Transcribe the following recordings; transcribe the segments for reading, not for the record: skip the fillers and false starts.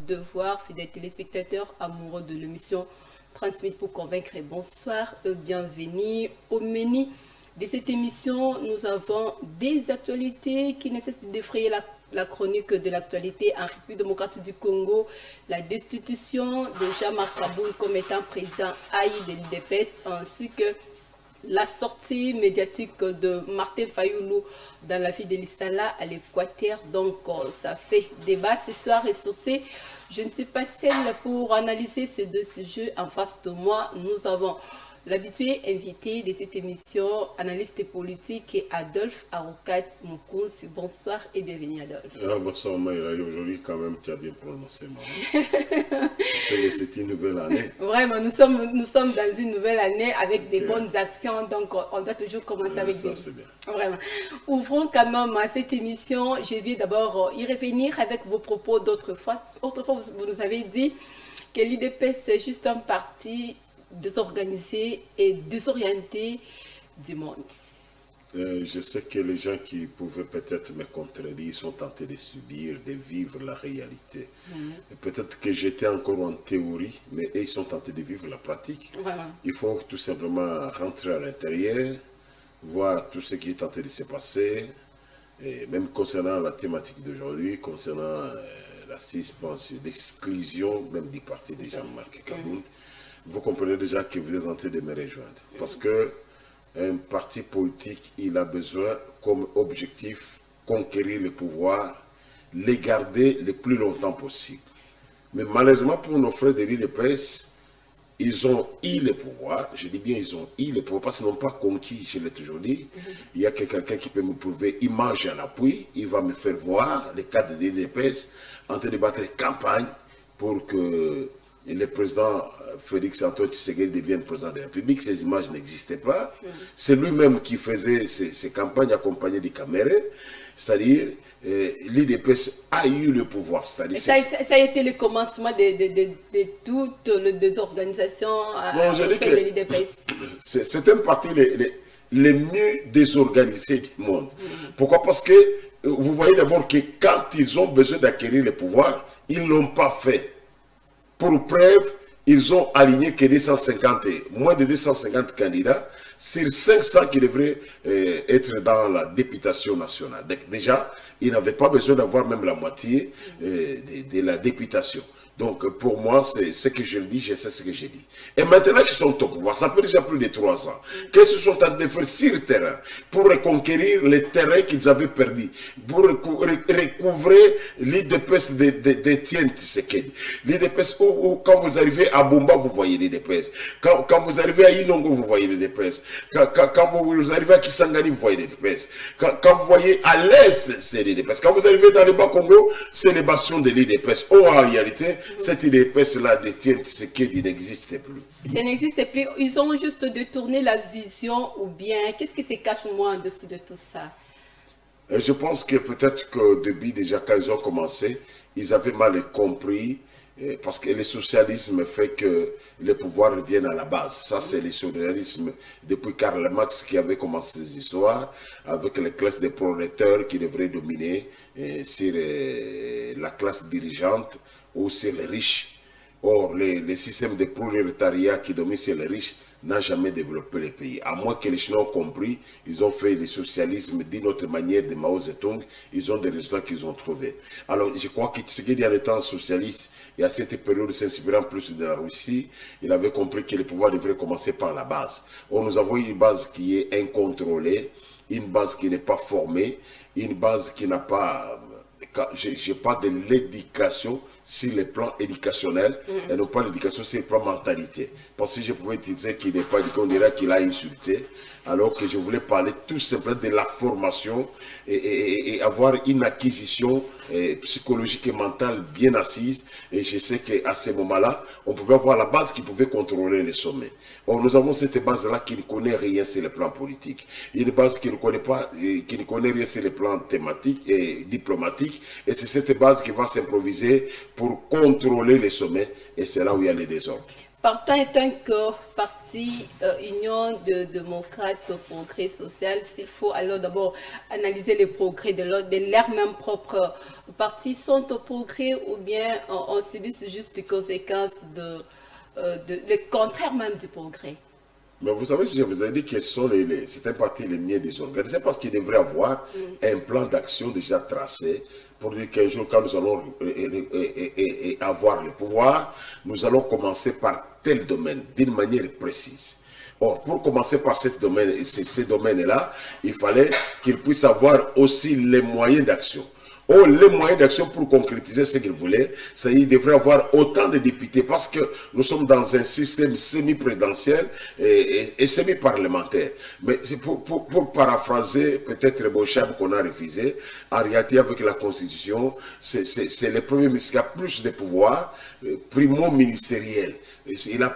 devoir, fidèles téléspectateurs amoureux de l'émission 30 minutes pour convaincre. Bonsoir et bienvenue au menu de cette émission. Nous avons des actualités qui nécessitent d'effrayer la chronique de l'actualité en République démocratique du Congo, la destitution de Jean-Marc Kaboul comme étant président AI de l'UDPS, ainsi que la sortie médiatique de Martin Fayoulou dans la vie de l'Istala à l'Équateur. Donc, ça fait débat ce soir et sur ce, je ne suis pas seule pour analyser ces deux sujets. En face de moi, nous avons l'habitué invité de cette émission, analyste politique Adolphe Arokat Moukounsi. Bonsoir et bienvenue Adolphe. Bonsoir Maïla, aujourd'hui quand même tu as bien prononcé maman. C'est une nouvelle année. Vraiment, nous sommes dans une nouvelle année avec des bonnes actions, donc on doit toujours commencer avec ça, des... c'est bien. Vraiment. Ouvrons quand même cette émission. Je vais d'abord y revenir avec vos propos d'autrefois. Autrefois, vous nous avez dit que l'IDP c'est juste un parti désorganisé et désorienté du monde. Je sais que les gens qui pouvaient peut-être me contredire sont tentés de subir, de vivre la réalité. Peut-être que j'étais encore en théorie, mais ils sont tentés de vivre la pratique. Vraiment. Il faut tout simplement rentrer à l'intérieur, voir tout ce qui est tenté de se passer, et même concernant la thématique d'aujourd'hui, concernant la suspension, l'exclusion même du parti de Jean-Marc Kaboul. Vous comprenez déjà que vous êtes en train de me rejoindre. Parce que un parti politique, il a besoin comme objectif conquérir le pouvoir, les garder le plus longtemps possible. Mais malheureusement pour nos frères de l'IDPS, ils ont eu le pouvoir. Je dis bien ils ont eu le pouvoir parce qu'ils n'ont pas conquis, je l'ai toujours dit. Il y a quelqu'un qui peut me prouver image à l'appui, il va me faire voir les cadres de l'IDPS en train de battre campagne pour que le président Félix Antoine Tshisekedi devienne président de la République. Ces images n'existaient pas. C'est lui-même qui faisait ces campagnes accompagnées des caméras. C'est-à-dire, l'IDPS a eu le pouvoir. Ça a été le commencement de toutes les organisations au sein de l'IDPS. C'est un parti les mieux désorganisés du monde. Pourquoi? Parce que vous voyez d'abord que quand ils ont besoin d'acquérir le pouvoir, ils ne l'ont pas fait. Pour preuve, ils ont aligné que moins de 250 candidats sur 500 qui devraient être dans la députation nationale. Donc déjà, ils n'avaient pas besoin d'avoir même la moitié de la députation. Donc pour moi, c'est ce que je dis, je sais ce que j'ai dit. Et maintenant qu'ils sont au pouvoir, ça fait déjà plus de 3 ans, qu'est-ce qu'ils sont en train de faire sur le terrain pour reconquérir les terrains qu'ils avaient perdus, pour recouvrer l'IDPS d'Étienne Tshisekedi. L'IDPS, quand vous arrivez à Bumba, vous voyez l'IDPS. Quand vous arrivez à Inongo, vous voyez l'IDPS. Quand vous arrivez à Kisangani, vous voyez l'IDPS. Quand vous voyez à l'Est, c'est l'IDPS. Quand vous arrivez dans le Bas-Congo, c'est les bastions de l'IDPS. En réalité, cette IDPS-là d'Étienne Tshisekedi n'existe plus. Ça n'existe plus. Ils ont juste détourné la vision ou bien qu'est-ce qui se cache moi en dessous de tout ça? Je pense que peut-être qu'au début, déjà, quand ils ont commencé, ils avaient mal compris parce que le socialisme fait que le pouvoir revienne à la base. Ça, c'est le socialisme depuis Karl Marx qui avait commencé ces histoires avec les classes des prolétaires qui devraient dominer sur la classe dirigeante ou sur les riches. Or, le système de prolétariat qui domine sur les riches n'a jamais développé le pays. À moins que les Chinois ont compris, ils ont fait le socialisme d'une autre manière de Mao Zedong, ils ont des résultats qu'ils ont trouvés. Alors, je crois que Tshisekedi, en étant socialiste, et à cette période, s'inspirant plus de la Russie, il avait compris que le pouvoir devrait commencer par la base. Or, nous avons une base qui est incontrôlée, une base qui n'est pas formée, une base qui n'a pas... Je parle de l'éducation sur le plan éducationnel et non pas l'éducation sur le plan mentalité. Parce que je pouvais dire qu'il n'est pas éduqué, on dirait qu'il a insulté, alors que je voulais parler tout simplement de la formation et avoir une acquisition psychologique et mentale bien assise. Et je sais qu'à ce moment-là, on pouvait avoir la base qui pouvait contrôler les sommets. Or, nous avons cette base-là qui ne connaît rien sur le plan politique. Une base qui ne connaît pas, qui ne connaît rien sur le plan thématique et diplomatique. Et c'est cette base qui va s'improviser pour contrôler les sommets. Et c'est là où il y a les désordres. Partant étant que parti Union de démocrates au progrès social, s'il faut alors d'abord analyser les progrès de leur même propre parti, sont au progrès ou bien on subit juste les conséquences le contraire même du progrès? Mais vous savez, je vous ai dit que c'est un parti les mieux désorganisé parce qu'il devrait avoir un plan d'action déjà tracé pour dire qu'un jour, quand nous allons avoir le pouvoir, nous allons commencer par tel domaine, d'une manière précise. Or, pour commencer par ces domaines-là, il fallait qu'il puisse avoir aussi les moyens d'action. Or, les moyens d'action pour concrétiser ce qu'il voulait, c'est qu'il devrait avoir autant de députés parce que nous sommes dans un système semi-présidentiel et semi-parlementaire. Mais c'est pour paraphraser peut-être Beauchamp qu'on a refusé, en réalité avec la Constitution, c'est le Premier ministre qui a plus de pouvoir, primo-ministériel.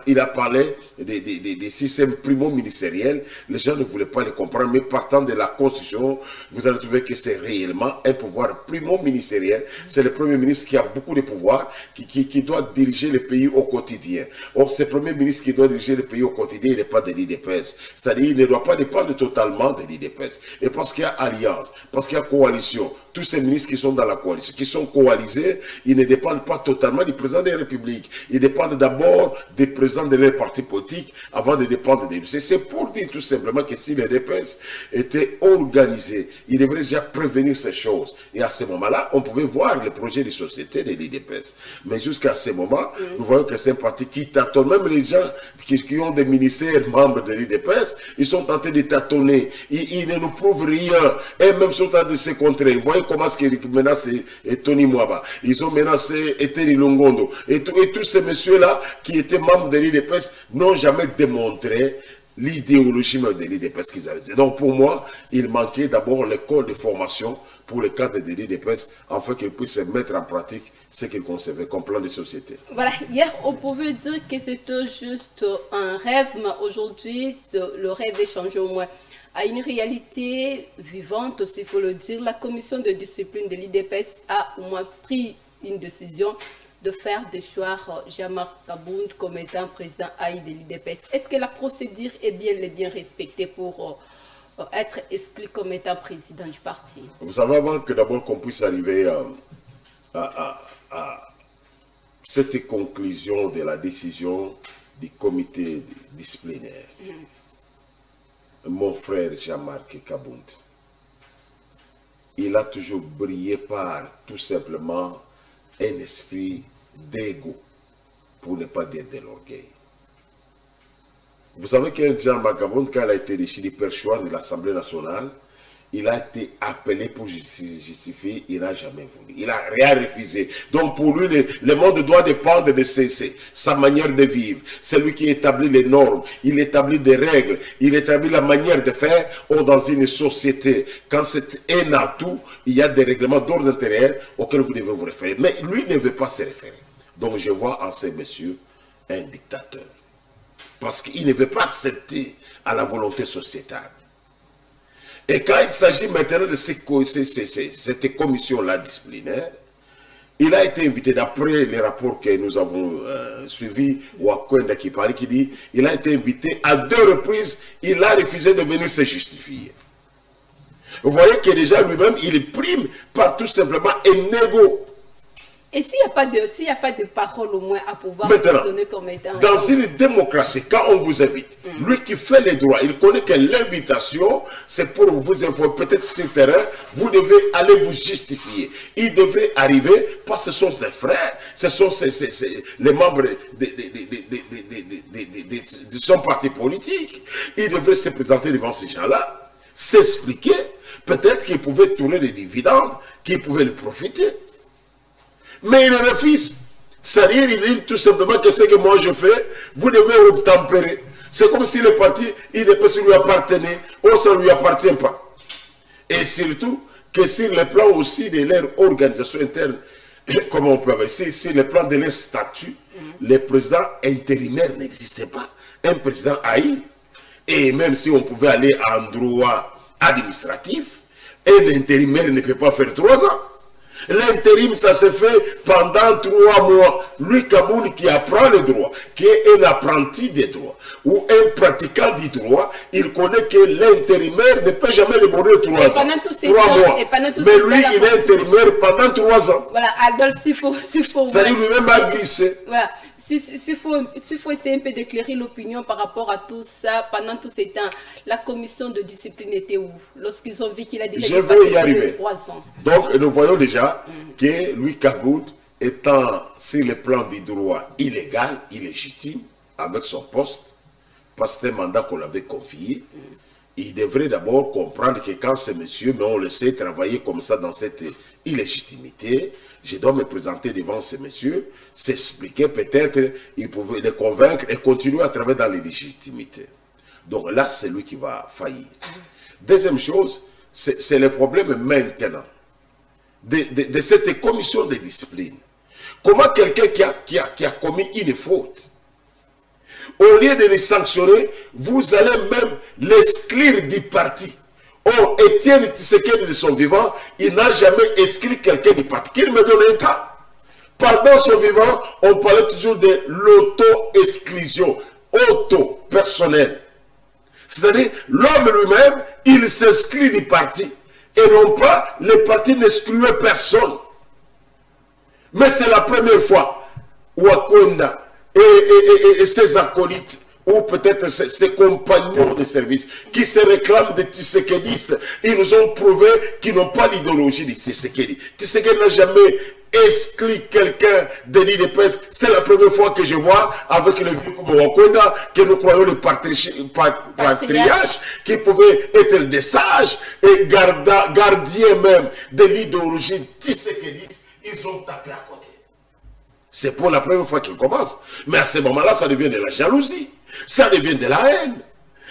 Il a parlé des systèmes primo-ministériels, les gens ne voulaient pas les comprendre, mais partant de la Constitution, vous allez trouver que c'est réellement un pouvoir primo-ministériel. C'est le Premier ministre qui a beaucoup de pouvoir, qui doit diriger le pays au quotidien. Or, ce Premier ministre qui doit diriger le pays au quotidien, il n'est pas de l'IDPS. C'est-à-dire, il ne doit pas dépendre totalement de l'IDPS. Et parce qu'il y a alliance, parce qu'il y a coalition, tous ces ministres qui sont dans la coalition, qui sont coalisés, ils ne dépendent pas totalement du président de la République. Ils dépendent d'abord des présidents de leur parti politique avant de dépendre des lycées. C'est pour dire tout simplement que si les DPS étaient organisés, ils devraient déjà prévenir ces choses. Et à ce moment-là, on pouvait voir le projet de société de l'IDPS. Mais jusqu'à ce moment, nous voyons que c'est un parti qui tâtonne. Même les gens qui ont des ministères membres de l'IDPS, ils sont en train de tâtonner. Ils ne nous prouvent rien. Et même sont en train de se contrer. Vous voyez comment est-ce qu'ils menacent Tony Mwaba. Ils ont menacé Eteni Longondo. Et tous ces messieurs-là qui étaient membres de l'IDPS n'ont jamais démontré l'idéologie même de l'IDPS qu'ils avaient. Donc pour moi, il manquait d'abord l'école de formation pour les cadres de l'IDPS, afin qu'ils puissent mettre en pratique ce qu'ils concevaient comme plan de société. Voilà, hier on pouvait dire que c'était juste un rêve, mais aujourd'hui le rêve est changé au moins à une réalité vivante, s'il faut le dire. La commission de discipline de l'IDPS a au moins pris une décision de faire déchoir Jean-Marc Kabound comme étant président AI de l'IDPS. Est-ce que la procédure est bien respectée pour être exclu comme étant président du parti? Vous savez, avant que d'abord qu'on puisse arriver à cette conclusion de la décision du comité disciplinaire, mon frère Jean-Marc Kabound, il a toujours brillé par tout simplement un esprit d'ego, pour ne pas dire de l'orgueil. Vous savez que Jean-Marc Kabound, quand il a été décidé perchoir de l'Assemblée nationale, il a été appelé pour justifier, il n'a jamais voulu. Il n'a rien refusé. Donc pour lui, le monde doit dépendre de sa manière de vivre. C'est lui qui établit les normes, il établit des règles, il établit la manière de faire. Or, dans une société, quand c'est un atout, il y a des règlements d'ordre intérieur auxquels vous devez vous référer. Mais lui ne veut pas se référer. Donc je vois en ces messieurs un dictateur. Parce qu'il ne veut pas accepter à la volonté sociétale. Et quand il s'agit maintenant de cette commission-là disciplinaire, il a été invité, d'après les rapports que nous avons suivis, Wakwenda qui parlait, qui dit, il a été invité à 2 reprises, il a refusé de venir se justifier. Vous voyez que déjà lui-même, il prime par tout simplement un ego. Et s'il n'y a pas de parole au moins à pouvoir maintenant, donner comme étant... Dans une démocratie, quand on vous invite, lui qui fait les droits, il connaît que l'invitation, c'est pour vous informer, peut-être sur le terrain, vous devez aller vous justifier. Il devrait arriver, parce que ce sont des frères, ce sont les membres de son parti politique. Il devrait se présenter devant ces gens-là, s'expliquer, peut-être qu'il pouvait tourner des dividendes, qu'il pouvait le profiter. Mais il refuse. C'est-à-dire, il dit tout simplement que ce que moi je fais, vous devez obtempérer. C'est comme si le parti, il lui appartenait, ou ça ne lui appartient pas. Et surtout, que sur le plan aussi de leur organisation interne, comment on peut avoir, sur le plan de leur statut, les présidents intérimaires n'existaient pas. Un président AI, et même si on pouvait aller en droit administratif, un intérimaire ne peut pas faire 3 ans. L'intérim, ça se fait pendant 3 mois. Lui, Kaboun, qui apprend le droit, qui est un apprenti des droits, ou un pratiquant du droit, il connaît que l'intérimaire ne peut jamais le mourir 3 ans. 3 mois. Mais lui, il est intérimaire pendant 3 ans. Voilà, Adolphe, s'il faut. C'est-à-dire lui-même a glissé. Voilà. S'il faut essayer un peu d'éclairer l'opinion par rapport à tout ça, pendant tous ces temps, la commission de discipline était où? Lorsqu'ils ont vu qu'il a déjà dépassé y arriver. 3 ans. Donc, nous voyons déjà que lui, Kaboun, étant sur le plan du droit illégal, illégitime, avec son poste, parce que c'était un mandat qu'on avait confié, il devrait d'abord comprendre que quand ce monsieur, mais on le sait, travailler comme ça dans cette illégitimité, je dois me présenter devant ce monsieur, s'expliquer, peut-être il pouvait le convaincre et continuer à travailler dans l'illégitimité. Donc là, c'est lui qui va faillir. Deuxième chose, c'est le problème maintenant de cette commission de discipline. Comment quelqu'un qui a commis une faute, au lieu de les sanctionner, vous allez même l'exclure du parti. Or, Étienne Tshisekedi de son vivant, il n'a jamais exclu quelqu'un du parti. Qu'il me donne un cas. Pendant son vivant, on parlait toujours de l'auto-exclusion, auto-personnelle. C'est-à-dire, l'homme lui-même, il s'exclut du parti. Et non pas, le parti n'excluait personne. Mais c'est la première fois où Akonda et ses acolytes, ou peut-être ses compagnons de service, qui se réclament des Tshisekedistes, ils nous ont prouvé qu'ils n'ont pas l'idéologie des Tshisekedi. Tshisekedi n'a jamais exclu quelqu'un de l'IDPS. C'est la première fois que je vois, avec le vieux Wakonda, que nous croyons le patriarche, qui pouvait être des sages et gardiens même de l'idéologie Tshisekediste. Ils ont tapé à côté. C'est pour la première fois qu'il commence. Mais à ce moment-là, ça devient de la jalousie. Ça devient de la haine.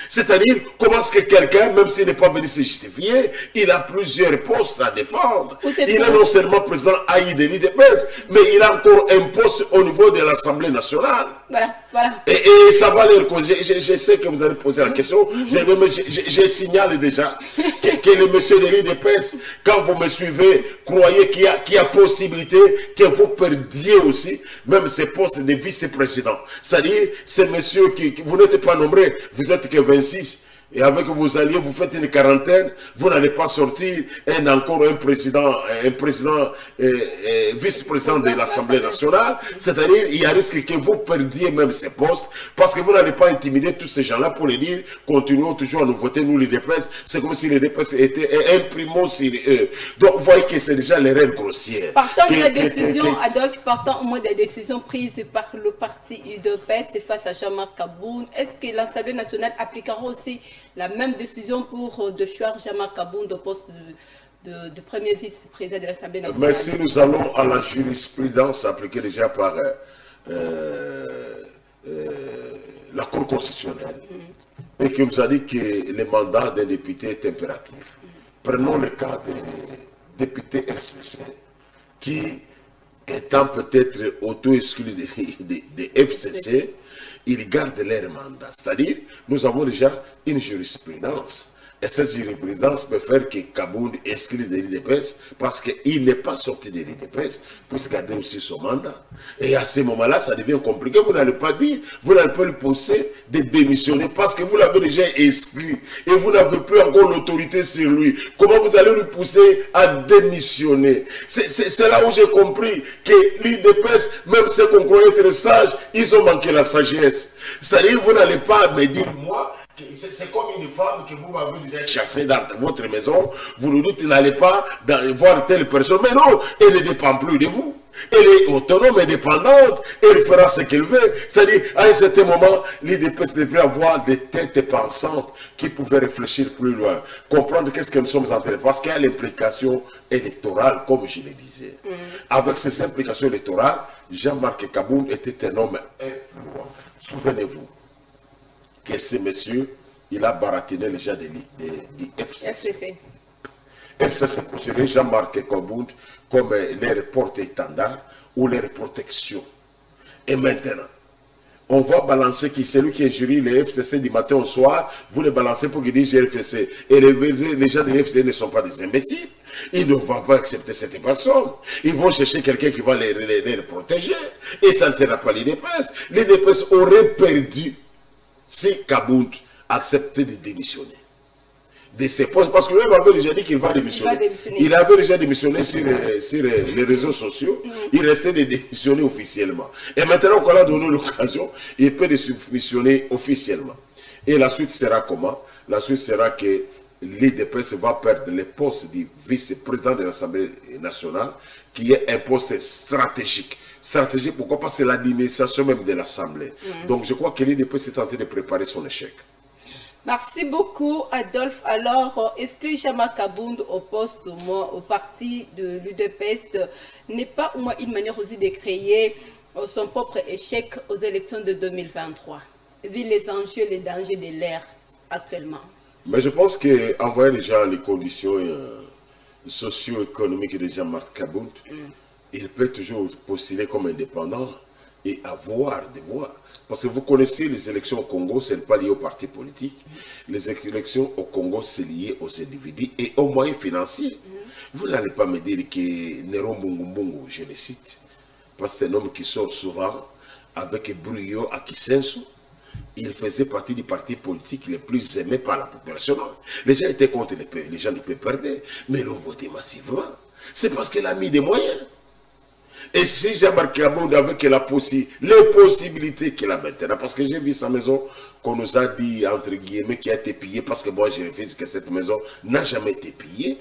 C'est-à-dire, comment est-ce que quelqu'un, même s'il n'est pas venu se justifier, il a plusieurs postes à défendre. Il est non seulement président haï de l'IDPS, mais il a encore un poste au niveau de l'Assemblée nationale. Voilà, voilà. Et ça va leur causer. Je sais que vous allez poser la question. Je signale déjà que le monsieur de l'IDPS, quand vous me suivez, croyez qu'il y a possibilité que vous perdiez aussi même ces postes de vice-président. C'est-à-dire, ces messieurs vous n'êtes pas nombreux, vous êtes que 26. Et avec vos alliés, vous faites une quarantaine, vous n'allez pas sortir encore un vice-président de l'Assemblée nationale. C'est-à-dire, il y a risque que vous perdiez même ces postes, parce que vous n'allez pas intimider tous ces gens-là pour les dire, continuons toujours à nous voter, nous les DPS. C'est comme si les DPS étaient imprimés sur eux. Donc, vous voyez que c'est déjà l'erreur grossière. Partant des décisions, Adolphe, partant au moins des décisions prises par le parti UDPS face à Jean-Marc Kaboun, est-ce que l'Assemblée nationale appliquera aussi la même décision pour de choix Jean-Marc Kaboun au poste de premier vice-président de l'Assemblée nationale? Mais si nous allons à la jurisprudence appliquée déjà par la Cour constitutionnelle, et qui nous a dit que le mandat d'un député est impératif. Prenons le cas des députés FCC, qui, étant peut-être auto-exclus des FCC, ils gardent leur mandat. C'est-à-dire, nous avons déjà une jurisprudence. Et cette jurisprudence peut faire que Kaboun exclut de l'IDPS parce qu'il n'est pas sorti de l'IDPS, puisse garder aussi son mandat. Et à ce moment-là, ça devient compliqué. Vous n'allez pas dire, vous n'allez pas lui pousser de démissionner parce que vous l'avez déjà exclu et vous n'avez plus encore l'autorité sur lui. Comment vous allez lui pousser à démissionner? C'est là où j'ai compris que l'IDPS, même ceux qu'on croyait être sages, ils ont manqué la sagesse. C'est-à-dire, vous n'allez pas me dire, moi, c'est comme une femme que vous m'avez déjà chassée dans votre maison. Vous nous dites, n'allez pas voir telle personne. Mais non, elle ne dépend plus de vous. Elle est autonome, indépendante. Elle fera ce qu'elle veut. C'est-à-dire, à un certain moment, l'IDPS devrait avoir des têtes pensantes qui pouvaient réfléchir plus loin. Comprendre qu'est-ce que nous sommes en train de faire. Parce qu'il y a l'implication électorale, comme je le disais. Avec ces implications électorales, Jean-Marc Kaboun était un homme influent. Souvenez-vous que ce monsieur, il a baratiné les gens de FCC. FCC considère Jean-Marc Kaboun comme leur porte-étendard ou leur protection. Et maintenant, On va balancer qui c'est lui qui est jury, les FCC du matin au soir, vous les balancez pour qu'ils disent GFC. Et les gens des FCC ne sont pas des imbéciles. Ils ne vont pas accepter cette personne. Ils vont chercher quelqu'un qui va les protéger. Et ça ne sera pas l'IDPS. L'IDPS aurait perdu si Kabound acceptait de démissionner de ses postes, parce que lui avait déjà dit qu'il va démissionner. Il avait déjà démissionné sur les réseaux sociaux. Il restait de démissionner officiellement. Et maintenant qu'on a donné l'occasion, il peut démissionner officiellement. Et la suite sera comment? La suite sera que l'IDPS va perdre le poste du vice-président de l'Assemblée nationale, qui est un poste stratégique. Stratégique, pourquoi? Parce que c'est l'administration même de l'Assemblée. Donc je crois que l'IDPS est en train de préparer son échec. Merci beaucoup, Adolphe. Alors, est-ce que Jean-Marc Kabound, au parti de l'UDPS, n'est pas au moins une manière aussi de créer son propre échec aux élections de 2023, vu les enjeux et les dangers de l'ère actuellement? Mais je pense qu'envoyer déjà les conditions socio-économiques de Jean-Marc Kabound, il peut toujours postuler comme indépendant et avoir des voix. Parce que vous connaissez les élections au Congo, ce n'est pas lié aux partis politiques. Les élections au Congo, c'est lié aux individus et aux moyens financiers. Vous n'allez pas me dire que Nero Mbungu, je le cite, parce que c'est un homme qui sort souvent avec brio à Kisensu. Il faisait partie du parti politique le plus aimé par la population. Les gens étaient contre les gens du PPRD, mais ils ont voté massivement. C'est parce qu'il a mis des moyens. Et si Jean-Marc Kabound avec les possibilités qu'il a maintenant, parce que j'ai vu sa maison qu'on nous a dit, entre guillemets, qui a été pillée, parce que moi je refuse que cette maison n'a jamais été pillée,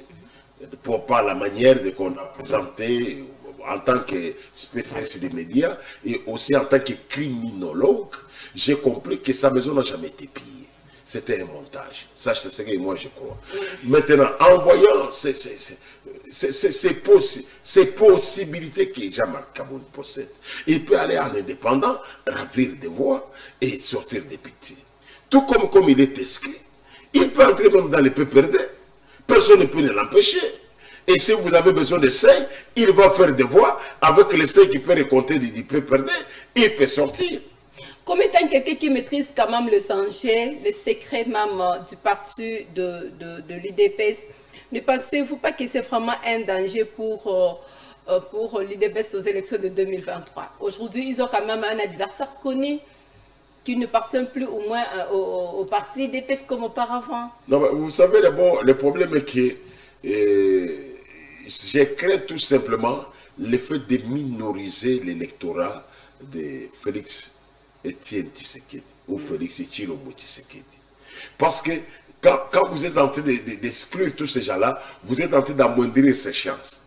pour pas la manière qu'on a présenté en tant que spécialiste des médias, et aussi en tant que criminologue, j'ai compris que sa maison n'a jamais été pillée. C'était un montage. Ça, c'est ce que moi je crois. Maintenant, en voyant ces possibilités que Jean-Marc Kabound possède, il peut aller en indépendant, ravir des voix et sortir député. Tout comme il est inscrit, il peut entrer même dans les PPRD. Personne ne peut l'empêcher. Et si vous avez besoin de seuil, il va faire des voix avec les seuils qu'il peut récolter du PPRD, il peut sortir. Comme étant quelqu'un qui maîtrise quand même le danger, le secret même du parti de l'UDPS, ne pensez-vous pas que c'est vraiment un danger pour l'UDPS aux élections de 2023? Aujourd'hui, ils ont quand même un adversaire connu qui ne appartient plus au moins au parti UDPS comme auparavant. Non, mais vous savez, d'abord, le problème est que je crains tout simplement le fait de minoriser l'électorat de Félix Etienne Tshisekedi ou Félix Tshilombo Tshisekedi. Parce que quand vous êtes en train d'exclure tous ces gens-là, vous êtes en train d'amoindrir ses chances.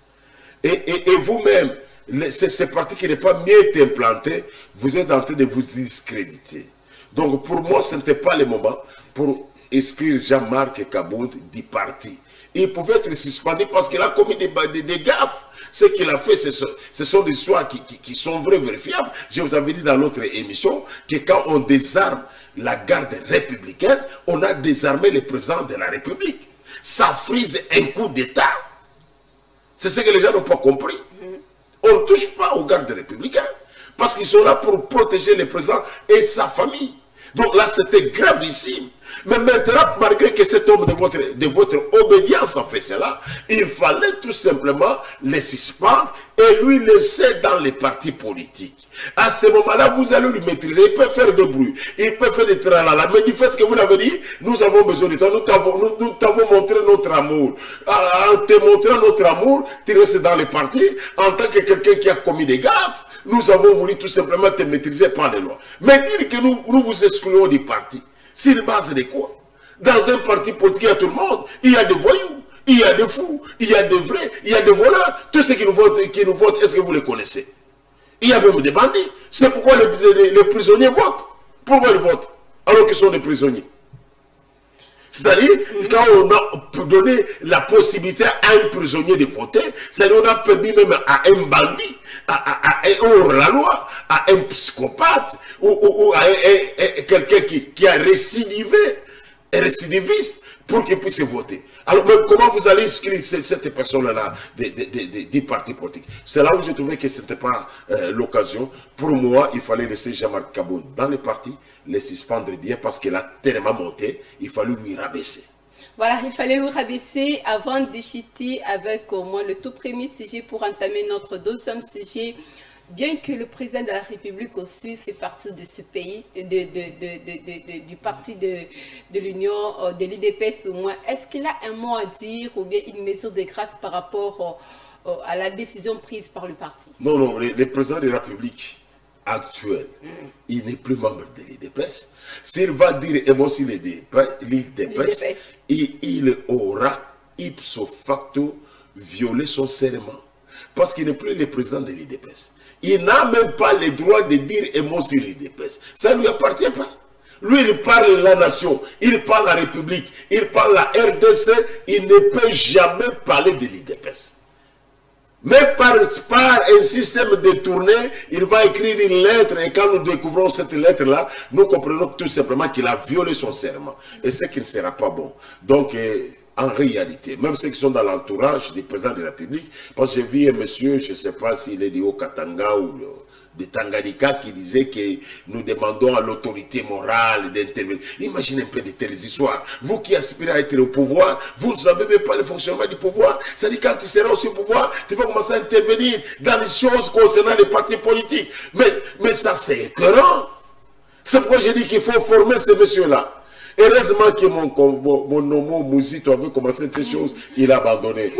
Et vous-même, ce parti qui n'est pas mieux implanté, vous êtes en train de vous discréditer. Donc pour moi, ce n'était pas le moment pour exclure Jean-Marc Kabound du parti. Il pouvait être suspendu parce qu'il a commis des gaffes. Ce qu'il a fait, ce sont des histoires qui sont vraies, vérifiables. Je vous avais dit dans l'autre émission que quand on désarme la garde républicaine, on a désarmé le président de la République. Ça frise un coup d'État. C'est ce que les gens n'ont pas compris. On ne touche pas aux gardes républicains parce qu'ils sont là pour protéger le président et sa famille. Donc là, c'était gravissime. Mais maintenant, malgré que cet homme de votre obédience a fait cela, il fallait tout simplement les suspendre et lui laisser dans les partis politiques. À ce moment-là, vous allez lui maîtriser. Il peut faire de bruit, il peut faire des tralala. Mais du fait que vous l'avez dit, nous avons besoin de toi, nous t'avons montré notre amour. En te montrant notre amour, tu restes dans les partis en tant que quelqu'un qui a commis des gaffes. Nous avons voulu tout simplement te maîtriser par les lois. Mais dire que nous vous excluons du parti, sur base de quoi? Dans un parti politique, il y a tout le monde. Il y a des voyous, il y a des fous, il y a des vrais, il y a des voleurs. Tous ceux qui nous votent, est-ce que vous les connaissez? Il y a même des bandits. C'est pourquoi les prisonniers votent. Pourquoi ils votent alors qu'ils sont des prisonniers? C'est-à-dire, quand on a donné la possibilité à un prisonnier de voter, c'est-à-dire on a permis même à un bandit, à un hors-la-loi, à un psychopathe, ou à quelqu'un qui a récidivé, un récidiviste, pour qu'il puisse voter. Alors, même comment vous allez inscrire cette personne-là des partis politiques? C'est là où j'ai trouvé que ce n'était pas l'occasion. Pour moi, il fallait laisser Jean-Marc Kaboun dans le parti, les suspendre bien parce qu'il a tellement monté, il fallait lui rabaisser. Voilà, il fallait le rabaisser avant de chuter avec au moins le tout premier sujet pour entamer notre deuxième sujet. Bien que le président de la République aussi fait partie de ce pays, du parti de l'Union, de l'IDPS au moins, est-ce qu'il a un mot à dire ou bien une mesure de grâce par rapport à la décision prise par le parti? Non, non, le président de la République actuel, il n'est plus membre de l'IDPS. S'il va dire et moi aussi l'IDPS, il aura ipso facto violé son serment. Parce qu'il n'est plus le président de l'IDPS. Il n'a même pas le droit de dire et moi aussi l'IDPS. Ça ne lui appartient pas. Lui, il parle la nation, il parle la République, il parle la RDC, il ne peut jamais parler de l'IDPS. Mais par un système détourné, il va écrire une lettre et quand nous découvrons cette lettre-là, nous comprenons tout simplement qu'il a violé son serment. Et c'est qu'il ne sera pas bon. Donc, en réalité, même ceux qui sont dans l'entourage du président de la République, parce que j'ai vu un monsieur, je ne sais pas s'il est du Haut-Katanga ou de Tanganyika, qui disait que nous demandons à l'autorité morale d'intervenir. Imaginez un peu de telles histoires. Vous qui aspirez à être au pouvoir, vous ne savez même pas le fonctionnement du pouvoir. C'est-à-dire quand tu seras aussi au pouvoir, tu vas commencer à intervenir dans les choses concernant les partis politiques. Mais ça, c'est écœurant. C'est pourquoi je dis qu'il faut former ces messieurs-là. Heureusement que mon homo Mouzito avait commencé ces choses, il a abandonné.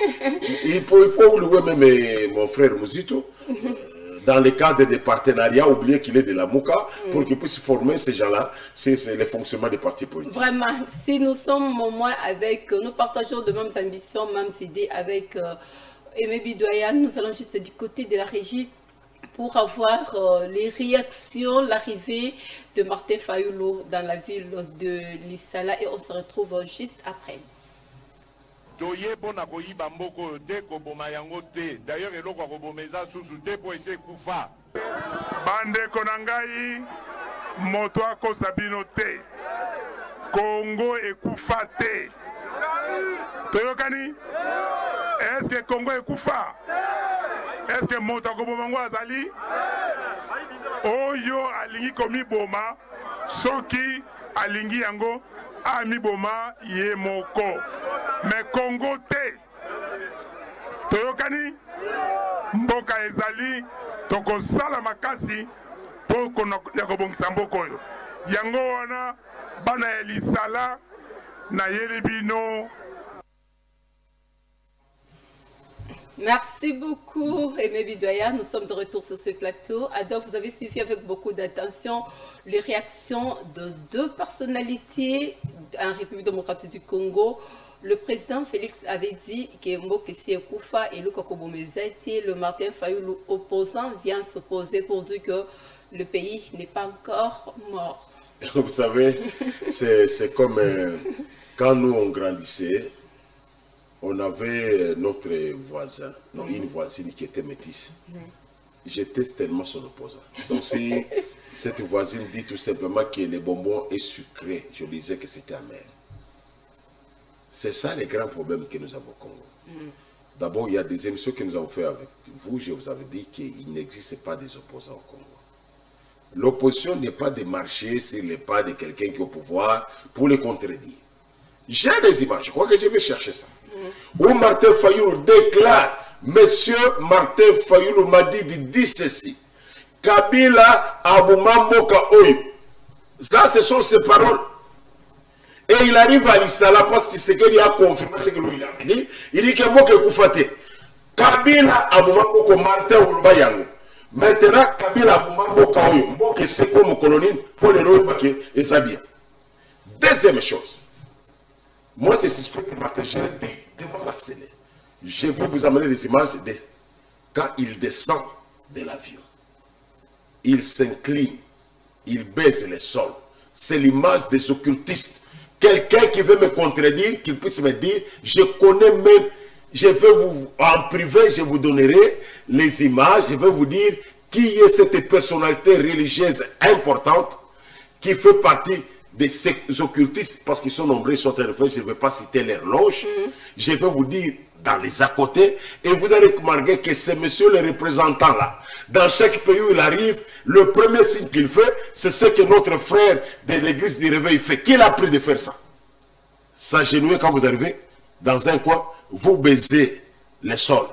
Il faut louer même mon frère Mouzito. Dans le cadre des partenariats, oublier qu'il est de la Mouka, pour qu'il puisse former ces gens-là, c'est le fonctionnement des partis politiques. Vraiment, si nous sommes au moins avec, nous partageons de mêmes ambitions, mêmes idées avec Aimé Bidoya, nous allons juste du côté de la régie pour avoir les réactions, l'arrivée de Martin Fayulu dans la ville de Lissala et on se retrouve juste après. D'ailleurs, eloko akobomeza susu te po ese kufa. Bandeko na ngai moto akosa bino te. Congo ekufa te. Toyokani? Est-ce que Congo ekufa? Est-ce que moto akoboma ngo azali? Oyo alingi komiboma soki alingi yango amiboma ye moko. Mais Congo te. Toyokani? Mboka ezali tokosala makasi po kobongisa mboka oyo. Yango wana bana ya Lisala na yelibino. Merci beaucoup, Aimé Bidoya. Nous sommes de retour sur ce plateau. Alors, vous avez suivi avec beaucoup d'attention les réactions de deux personnalités en République démocratique du Congo. Le président Félix avait dit que Mbokessi Koufa et Luka Kobomezati, le Martin Fayulu opposant, vient s'opposer pour dire que le pays n'est pas encore mort. Vous savez, c'est comme quand nous on grandissait. On avait notre voisin, non, une voisine qui était métisse. J'étais tellement son opposant. Donc si cette voisine dit tout simplement que les bonbons est sucré, je disais que c'était amer. C'est ça les grands problèmes que nous avons au Congo. D'abord, il y a des émissions que nous avons fait avec vous. Je vous avais dit qu'il n'existe pas des opposants au Congo. L'opposition n'est pas de marcher sur les pas de quelqu'un qui est au pouvoir pour les contredire. J'ai des images, je crois que je vais chercher ça. Où Martin Fayulu déclare, Monsieur Martin Fayulu m'a dit ceci. Kabila Abumamboka Oyo. Ça, ce sont ses paroles. Et il arrive à l'Issala parce que c'est qu'il a confirmé ce que lui a dit. Il dit que Mboka Koufate. Kabila Abumamboka Martin Ulubayango. Maintenant, Kabila Abumamboka Oyo. Mboka c'est comme colonie pour les Royaumes et ça bien. Deuxième chose. Moi, c'est ce que je devant la scène. Je vais vous amener des images de quand il descend de l'avion. Il s'incline, il baise le sol. C'est l'image des occultistes. Quelqu'un qui veut me contredire, qu'il puisse me dire, je connais même, je vais vous, en privé, je vous donnerai les images, je vais vous dire qui est cette personnalité religieuse importante qui fait partie des occultistes, parce qu'ils sont nombreux, ils sont très forts, je ne vais pas citer leur loge, je vais vous dire dans les à côté, et vous allez remarquer que ces messieurs les représentants là, dans chaque pays où il arrive, le premier signe qu'il fait, c'est ce que notre frère de l'église du réveil fait. Qui l'a appris de faire ça? S'agenouiller quand vous arrivez dans un coin, vous baisez le sol.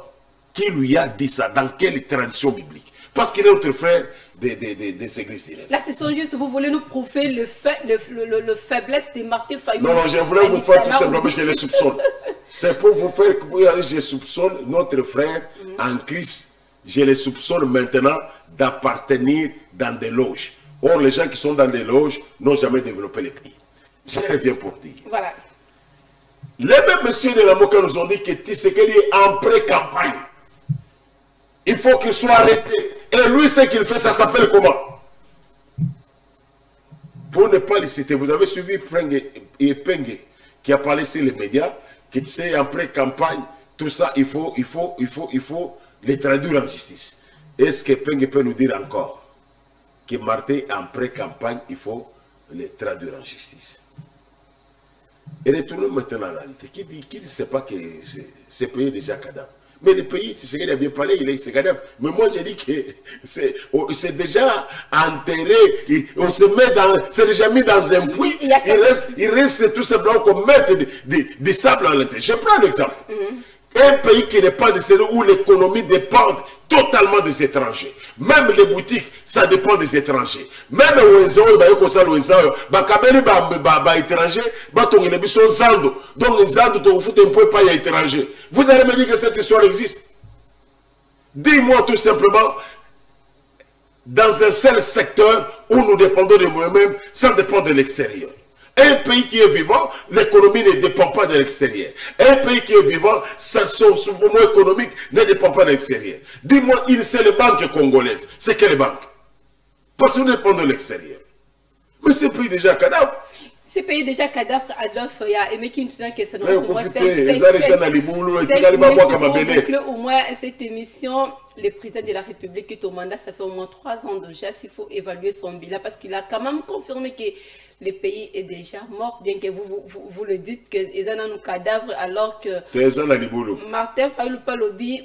Qui lui a dit ça? Dans quelle tradition biblique? Parce qu'il est notre frère des églises du réveil. Là, ce sont juste, vous voulez nous prouver le faiblesse de Martin Fayulu. Non, je voulais vous faire tout simplement, je les soupçonne. C'est pour vous faire que je soupçonne notre frère en Christ. Je les soupçonne maintenant d'appartenir dans des loges. Or, les gens qui sont dans des loges n'ont jamais développé les pays. Je reviens pour dire. Voilà. Les mêmes messieurs de la Moka nous ont dit que Tshisekedi est en pré-campagne. Il faut qu'il soit arrêté. Et lui, ce qu'il fait, ça s'appelle comment? Pour ne pas les citer, vous avez suivi Pengue qui a parlé sur les médias, qui c'est en pré-campagne, tout ça, il faut les traduire en justice. Est-ce que Pengue peut nous dire encore que Martin est en pré-campagne, il faut les traduire en justice? Et retournons maintenant à la réalité. Qui ne sait pas que ce pays est déjà cadavre? Mais le pays, tu sais qu'il a bien parlé, il est cadavre. Mais moi, j'ai dit que c'est déjà enterré, on se met dans, c'est déjà mis dans un puits, il reste tout simplement qu'on mette des sables à l'intérieur. Je prends un exemple. Un pays qui n'est pas de celui où l'économie dépend totalement des étrangers. Même les boutiques, ça dépend des étrangers. Même les étrangers, donc les Zando, vous ne pouvez pas y être étranger. Vous allez me dire que cette histoire existe. Dis-moi tout simplement, dans un seul secteur où nous dépendons de nous-mêmes, ça dépend de l'extérieur. Un pays qui est vivant, l'économie ne dépend pas de l'extérieur. Un pays qui est vivant, son mouvement économique ne dépend pas de l'extérieur. Dis-moi, c'est les banques congolaises. C'est quelles banques? Parce qu'on dépend de l'extérieur. Mais ce pays déjà cadavre. Ce pays déjà cadavre, Adolphe, il y a aimé qui nous dit que c'est notre au moins cette émission, le président de la République est au mandat, ça fait au moins 3 ans déjà, s'il faut évaluer son bilan, parce qu'il a quand même confirmé que le pays est déjà mort, bien que vous le dites que les gens ont cadavre, alors que Martin Fayulu Palobi,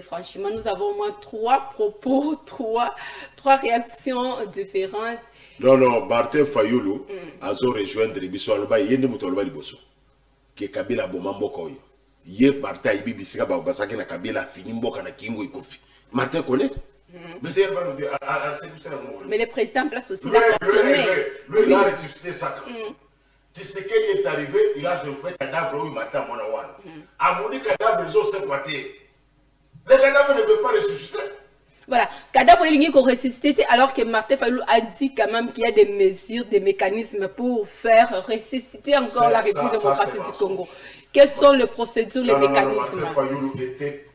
franchement, nous avons au moins 3 propos, 3 réactions différentes. Non, Martin Fayulu a rejoindre Biso Aloba, Yende Mutoloba Liboso, qui est Kabila Bomambo Koyo. Yé Martin Ibi Bisika Babasaki na Kabila Finimboka na Kingo Ikofi. Martin connaît? Mais le président en place aussi l'a confirmé. Lui, il a ressuscité ça. Tshisekedi est arrivé, il a refait cadavre où il matin à Monawan. A mon cadavre, ils ont sympathé. Les cadavres ne veulent pas ressusciter. Voilà, cadavre il qu'on ressuscité alors que Martin Fayulu a dit quand même qu'il y a des mesures, des mécanismes pour faire ressusciter encore la République démocratique du Congo. Quelles sont les procédures, les mécanismes? Martin Fayulu était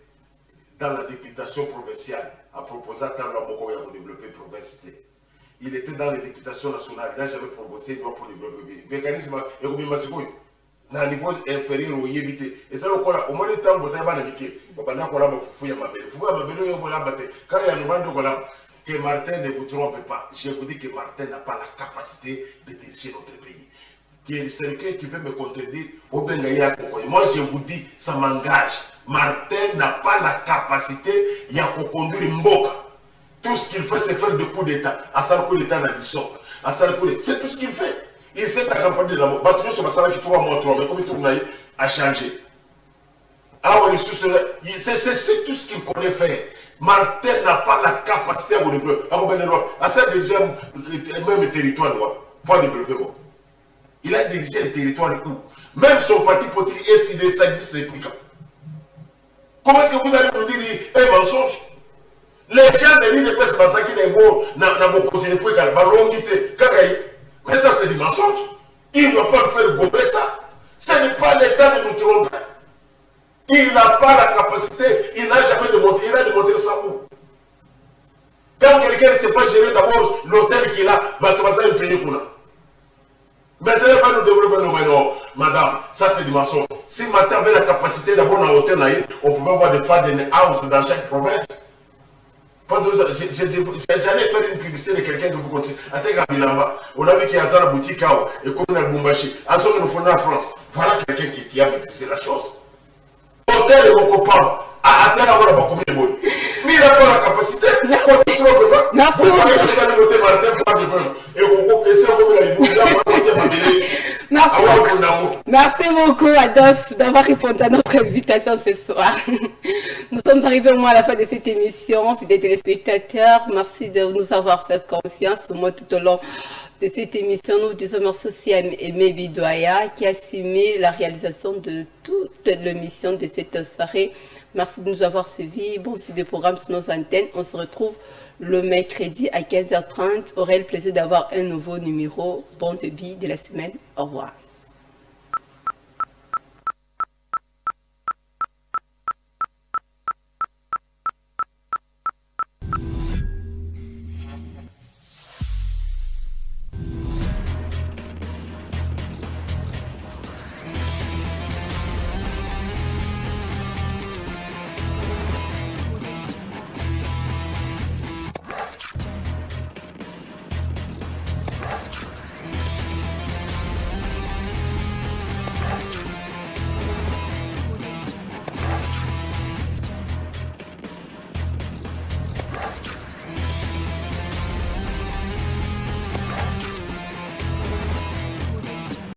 dans la députation provinciale à proposer à Tarla Mokoya pour développer la province. Il était dans les députations nationales, il n'a jamais proposé pour développer le mécanisme. À un niveau inférieur au Yébité. Et ça, au moins le temps, vous avez indiqué, quand il y a que Martin ne vous trompe pas. Je vous dis que Martin n'a pas la capacité de diriger notre pays. Qu'il y a quelqu'un qui veut me contredire, moi je vous dis, ça m'engage. Martin n'a pas la capacité de conduire Mboka. Tout ce qu'il fait, c'est faire des coups d'État. À ça, le coup d'État n'a dit ça. C'est tout ce qu'il fait. Il s'est accompagné de la mort. Batouille sur ma salle qui 3 mois, mais comme il tourne a changé. C'est tout ce qu'il connaît faire. Martin n'a pas la capacité à vous développer. À ça, déjà, même territoire, pour développer. Il a dirigé le territoire où même son parti politique est si ça existe depuis quand? Comment est-ce que vous allez nous dire un mensonge? Les gens de l'île de Pesse Basaki n'est beau, n'a pas conseillé pour qu'elle ballonguité, mais ça c'est du mensonge. Il ne doit pas faire gober ça. Ce n'est pas l'État de nous tromper. Il n'a pas la capacité, il n'a jamais démontré, il a démontré ça où? Quand quelqu'un ne sait pas gérer d'abord l'hôtel qu'il a, bah tu vas ça payer pour là. Maintenant, il va nous développer nos mains. Madame, ça c'est du mensonge. Si Martin avait la capacité d'abord dans l'hôtel, on pouvait avoir des femmes de house dans chaque province. J'allais faire une publicité de quelqu'un que vous connaissez. On a vu qu'il y a la boutique et comme on a Bumbashi. En ce que nous faisons en France, voilà quelqu'un qui a maîtrisé la chose. Hôtel et mon copain. À terre, on a beaucoup de mots. Mais il n'a pas la capacité. Merci beaucoup. Merci beaucoup, Adolphe, d'avoir répondu à notre invitation ce soir. Nous sommes arrivés au moins à la fin de cette émission, fidèles téléspectateurs. Merci de nous avoir fait confiance au moins tout au long de cette émission. Nous disons merci aussi à Aimé Bidoya qui a assumé la réalisation de toute l'émission de cette soirée. Merci de nous avoir suivis. Bon suite de programme sur nos antennes. On se retrouve le mercredi à 15h30. Aurait le plaisir d'avoir un nouveau numéro bon début de la semaine. Au revoir.